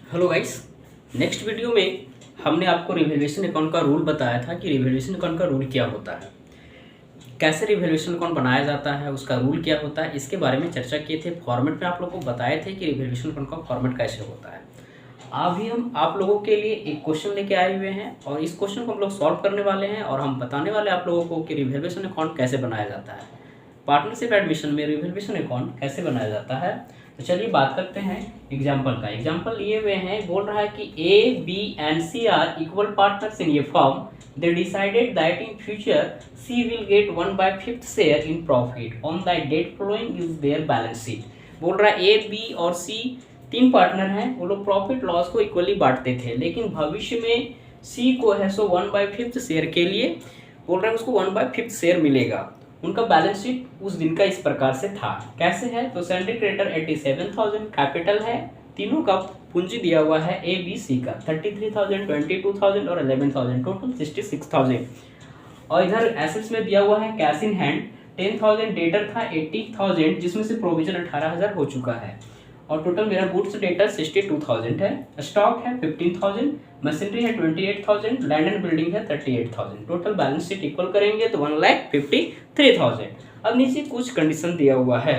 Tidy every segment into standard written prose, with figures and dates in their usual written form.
Hello guys. Next video में हमने आपको रिवैल्यूएशन अकाउंट का रूल बताया था कि रिवैल्यूएशन अकाउंट का रूल क्या होता है, कैसे रिवैल्यूएशन अकाउंट बनाया जाता है, उसका रूल क्या होता है, इसके बारे में चर्चा किए थे। फॉर्मेट में आप लोगों को बताए थे कि रिवैल्यूएशन अकाउंट का फॉर्मेट कैसे होता है। अभी हम आप लोगों के लिए एक क्वेश्चन लेके आए हुए हैं और इस क्वेश्चन को हम लोग सॉल्व करने वाले हैं और हम बताने वाले हैं आप लोगों को कि रिवैल्यूएशन अकाउंट कैसे बनाया जाता है, पार्टनरशिप एडमिशन में रिवैल्यूएशन अकाउंट कैसे बनाया जाता है। तो चलिए बात करते हैं एग्जाम्पल का। एग्जाम्पल लिए हुए हैं, बोल रहा है कि A B and C are equal partners in a firm. They decided that in future C will get 1/5 share in profit on the date following is their balance sheet. बोल रहा है ए बी और सी तीन partner हैं, वो लोग profit loss को equally बांटते थे, लेकिन भविष्य में सी को है सो 1/5 शेयर के लिए बोल रहे हैं उसको 1/5 शेयर मिलेगा। उनका बैलेंस शीट उस दिन का इस प्रकार से था। कैसे है तो सैलरी क्रेडिटर 87,000, कैपिटल है तीनों का पूंजी दिया हुआ है ए बी सी का 33,000, 22,000 और 11,000, टोटल 66,000। और इधर एसेट्स में दिया हुआ है कैश इन हैंड 10,000, डेटर था 80,000 जिसमें से प्रोविजन 18,000 हो चुका है और टोटल मेरा गुड्स डेटर 62,000 है। स्टॉक है 15,000, मशीनरी है 28,000, लैंड एंड बिल्डिंग है 38,000। टोटल बैलेंस शीट इक्वल करेंगे तो 1,53,000। अब नीचे कुछ कंडीशन दिया हुआ है,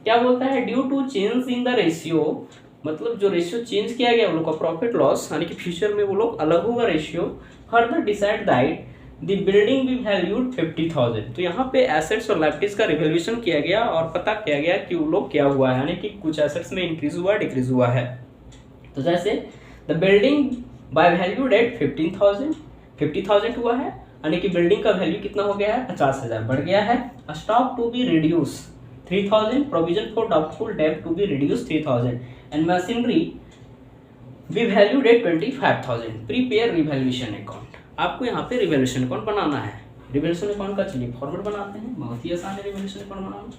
क्या बोलता है, due to change in the ratio, मतलब जो रेशियो चेंज किया गया वो लोग का प्रॉफिट लॉस यानी कि फ्यूचर में वो लोग अलग होगा ratio. Further decide that the building भी वैल्यूड 50,000। तो यहाँ पे एसेट्स और लायबिलिटीज का रिवैल्यूएशन किया गया और पता किया गया कि वो लोग क्या हुआ है, यानी कि कुछ एसेट्स में इंक्रीज हुआ डिक्रीज हुआ है। तो जैसे the building bye valued at 50,000 हुआ है, यानी कि बिल्डिंग का वैल्यू कितना हो गया है 50,000 बढ़ गया है। Stock to be reduce 3,000, provision for doubtful डेब्ट to be reduce 3,000 and machinery be valued at 25,000। Prepare revaluation account. आपको यहाँ पे रिवैल्यूएशन अकाउंट बनाना है। रिवैल्यूएशन अकाउंट का चलिए फॉर्मेट बनाते हैं, बहुत ही आसान है रिवैल्यूएशन अकाउंट बनाना।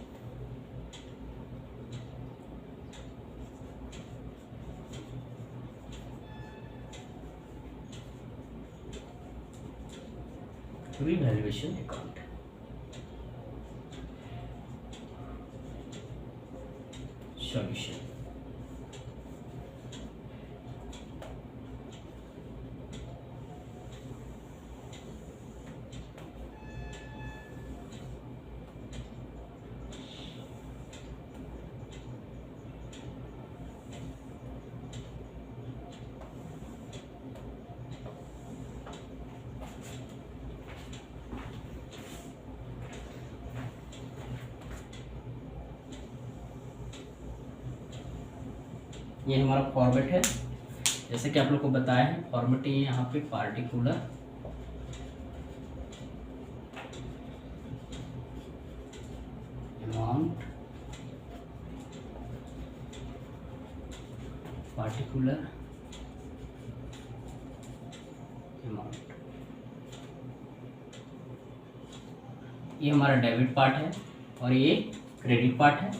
Revaluation account solution. ये हमारा फॉर्मेट है, जैसे कि आप लोग को बताया है फॉर्मेट ये यहाँ पे पार्टिकुलर अमाउंट, पार्टिकुलर अमाउंट, ये हमारा डेबिट पार्ट है और ये क्रेडिट पार्ट है।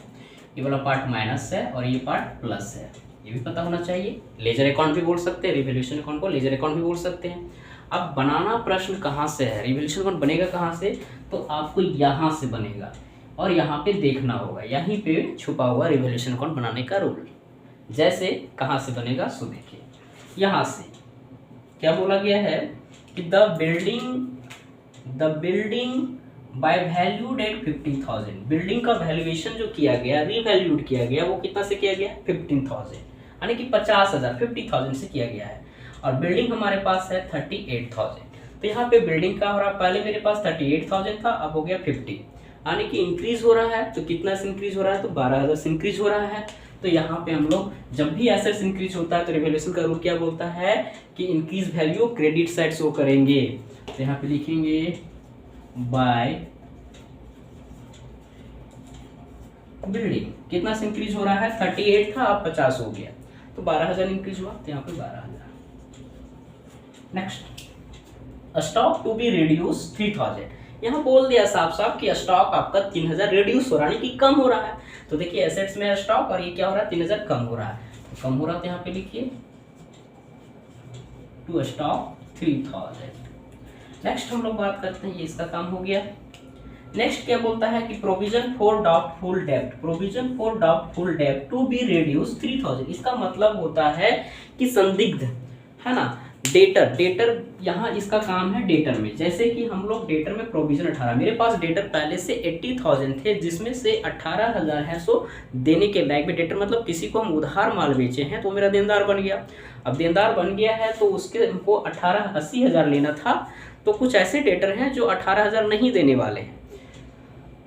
ये वाला पार्ट माइनस है और ये पार्ट प्लस है, ये भी पता होना चाहिए। लेजर अकाउंट भी बोल सकते हैं, रिवैल्यूएशन अकाउंट को लेजर अकाउंट भी बोल सकते हैं। अब बनाना प्रश्न कहाँ से है, रिवैल्यूएशन अकाउंट बनेगा कहाँ से, तो आपको यहाँ से बनेगा और यहाँ पे देखना होगा, यहीं पे छुपा हुआ रिवैल्यूएशन अकाउंट बनाने का रूल। जैसे कहाँ से बनेगा सो देखिए, यहाँ से क्या बोला गया है कि the building bye valued at 50,000। Building का वैल्यूएशन जो किया गया, रीवैल्यूड किया गया, वो कितना से किया गया 15,000, यानी कि 50,000 50,000 से किया गया है। और बिल्डिंग हमारे पास है 38,000। तो यहाँ पे बिल्डिंग का हो रहा है, पहले मेरे पास 38,000 था, अब हो गया 50, यानी कि इंक्रीज हो रहा है। तो कितना से इंक्रीज हो रहा है तो 12,000 से इंक्रीज हो रहा है। तो यहाँ पे हम लोग जब भी एसेट्स इंक्रीज होता है तो रिवैल्यूएशन का रूल क्या बोलता है कि increase value credit side show करेंगे। तो यहाँ पे लिखेंगे बाय बिल्डिंग कितना से इंक्रीज हो रहा है 38 था, अब 50 हो गया, तो 12,000 इंक्रीज हुआ, तो यहाँ पे 12,000। Next, stock to be reduce 3,000। यहाँ बोल दिया साफ साफ कि स्टॉक आपका 3,000 रिड्यूस हो रहा है, यानी कि कम हो रहा है। तो देखिए एसेट्स में स्टॉक और ये क्या हो रहा है 3,000 कम हो रहा है, तो कम हो रहा है, तो यहाँ पे लिखिए टू स्टॉक 3,000। नेक्स्ट हम लोग बात करते हैं, ये इसका काम हो गया। नेक्स्ट क्या बोलता है कि प्रोविजन फॉर डाउटफुल डेब्ट, प्रोविजन फॉर डाउटफुल डेब्ट टू बी रिड्यूस 3000। इसका मतलब होता है कि संदिग्ध, है ना, डेटर यहाँ इसका काम है डेटर में। जैसे कि हम लोग डेटर में प्रोविजन 18, मेरे पास डेटर पहले से 80,000 थे जिसमें से 18,000 है सो देने के लायक में। डेटर मतलब किसी को हम उधार माल बेचे हैं तो मेरा देनदार बन गया। अब देनदार बन गया है तो उसके हमको 80,000 लेना था। तो कुछ ऐसे डेटर हैं जो 18,000 नहीं देने वाले हैं,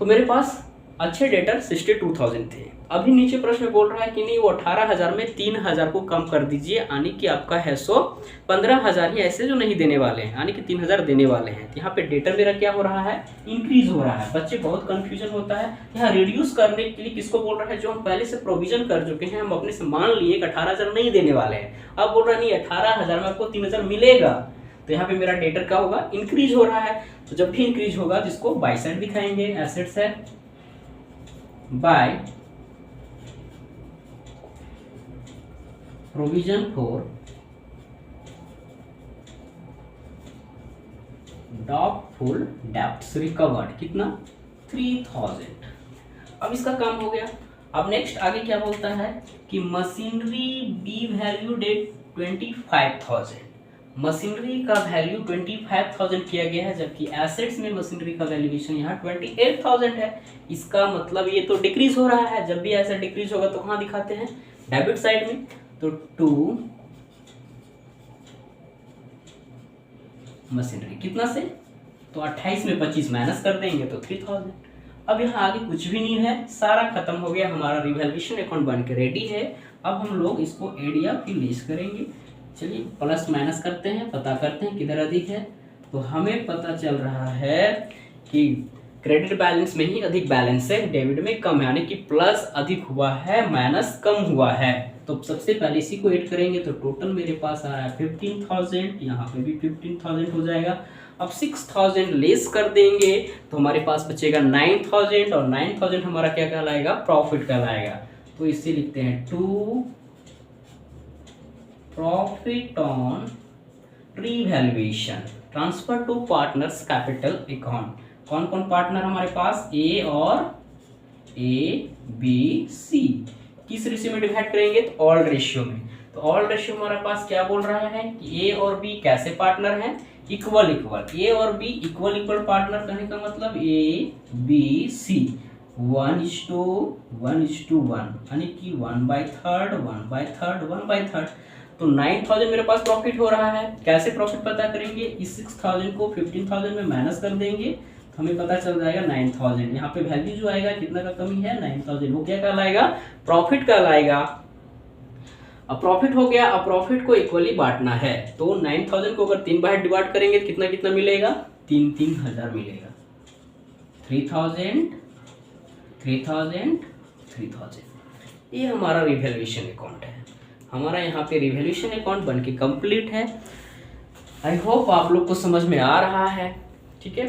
तो मेरे पास अच्छे डेटर 62,000 थे। अभी नीचे प्रश्न बोल रहा है कि नहीं वो 18,000 में 3,000 को कम कर दीजिए, यानी कि आपका है सो 15,000 ही ऐसे जो नहीं देने वाले हैं, यानी कि 3,000 देने वाले हैं। तो यहाँ पे डेटर मेरा क्या हो रहा है, इंक्रीज हो रहा है। बच्चे बहुत कंफ्यूजन होता है। यहाँ रिड्यूस करने के लिए किसको बोल रहा है, जो हम पहले से प्रोविजन कर चुके हैं, हम अपने से मान लिए कि 18,000 नहीं देने वाले हैं। अब बोल रहा है नहीं 18,000 में आपको 3,000 मिलेगा, तो यहाँ पे मेरा डेटर क्या होगा, इंक्रीज हो रहा है। तो जब भी इंक्रीज होगा जिसको बाय साइड दिखाएंगे, एसेट्स है by provision for doubtful debts recovered, कितना 3,000। अब इसका काम हो गया। अब नेक्स्ट आगे क्या बोलता है कि machinery be valued at 25,000, machinery का वैल्यू 25,000 किया गया है, जबकि एसेट्स में मशीनरी का वैल्यूएशन यहाँ 28,000 है। इसका मतलब ये तो डिक्रीज हो रहा है। जब भी ऐसा डिक्रीज होगा तो कहाँ दिखाते हैं, डेबिट साइड में। तो टू मशीनरी कितना से, तो 28 में 25 माइनस कर देंगे तो 3,000। अब यहाँ आगे कुछ भी नहीं है, सारा खत्म हो गया, हमारा रिवैल्यूएशन अकाउंट बन के रेडी है। अब हम लोग इसको एड या फिर लेस करेंगे। चलिए प्लस माइनस करते हैं, पता करते हैं किधर अधिक है। तो हमें पता चल रहा है कि क्रेडिट बैलेंस में ही अधिक बैलेंस है, डेबिट में कम है, यानी कि प्लस अधिक हुआ है, माइनस कम हुआ है। तो सबसे पहले इसी को ऐड करेंगे तो टोटल मेरे पास आ रहा है 15,000, यहाँ पे भी 15,000 हो जाएगा। अब 6,000 लेस कर देंगे तो हमारे पास बचेगा 9,000, और 9,000 हमारा क्या कहलाएगा, प्रॉफिट कहलाएगा। तो इसे लिखते हैं to profit on revaluation transfer to partners capital account. कौन कौन पार्टनर हमारे पास, ए और ए बी सी। किस रेशियो में डिवाइड करेंगे, तो ऑल रेशियो में। तो ऑल रेशियो हमारे पास क्या बोल रहा है कि ए और बी कैसे पार्टनर हैं, इक्वल इक्वल। ए और बी इक्वल इक्वल पार्टनर कहने का मतलब ए बी सी 1:1:1, यानी कि 1/3 1/3 1/3। तो 9,000 मेरे पास प्रॉफिट हो रहा है। कैसे प्रॉफिट पता करेंगे, इस 6,000 को 15,000 में माइनस कर देंगे तो हमें पता चल जाएगा 9,000। यहाँ पे वैल्यू जो आएगा कितना का कमी है, 9,000, वो क्या कहलाएगा, प्रॉफिट कहलाएगा। अब प्रॉफिट हो गया। अब प्रॉफिट को इक्वली बांटना है, तो 9,000 को अगर 3 बार डिवाइड करेंगे तो कितना कितना मिलेगा, 3,000 मिलेगा। 3,000 3,000 3,000। ये हमारा रिवैल्यूएशन अकाउंट है। हमारा यहाँ पे रिवैल्यूएशन अकाउंट बनके कंप्लीट है। आई होप आप लोग को समझ में आ रहा है। ठीक है।